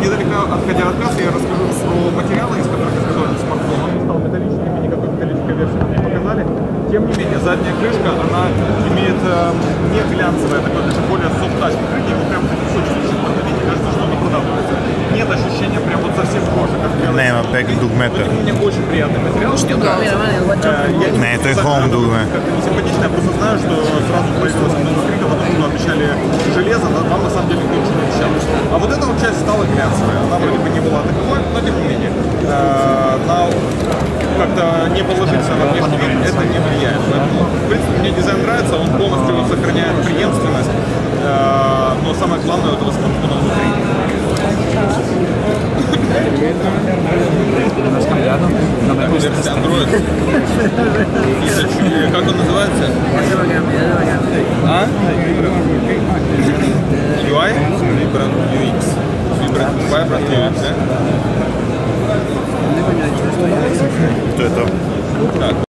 недалеко отходя от кассы, я расскажу про материалы, из которых изготовлен смартфон. Он не стал металлическим, никакой металлической версии нам не показали. Тем не менее, задняя крышка, она имеет не глянцевое, такое даже более софт-тач покрытие, его прям очень подходить, кажется, что оно продавливается. Нет ощущения прям вот совсем кожи, как Nema pek dugmeta. Мне очень приятный материал, мне нравится. Не, это home дугме. Как-то несимпатично, я просто знаю, что сразу появилось много криков о том, что обещали железо, но нам на самом деле никто ничего не обещал. А вот эта вот часть стала глянцевая, она вроде бы не была таковой, но тем не менее. Как-то не положиться на внешний вид, это не влияет. Поэтому, в принципе, мне дизайн нравится, он полностью сохраняет преемственность, но самое главное у этого смартфона внутри. Версия Android. Как он называется? А? UI? Vibrant UX. Vibrant UX, да? Кто это? Так.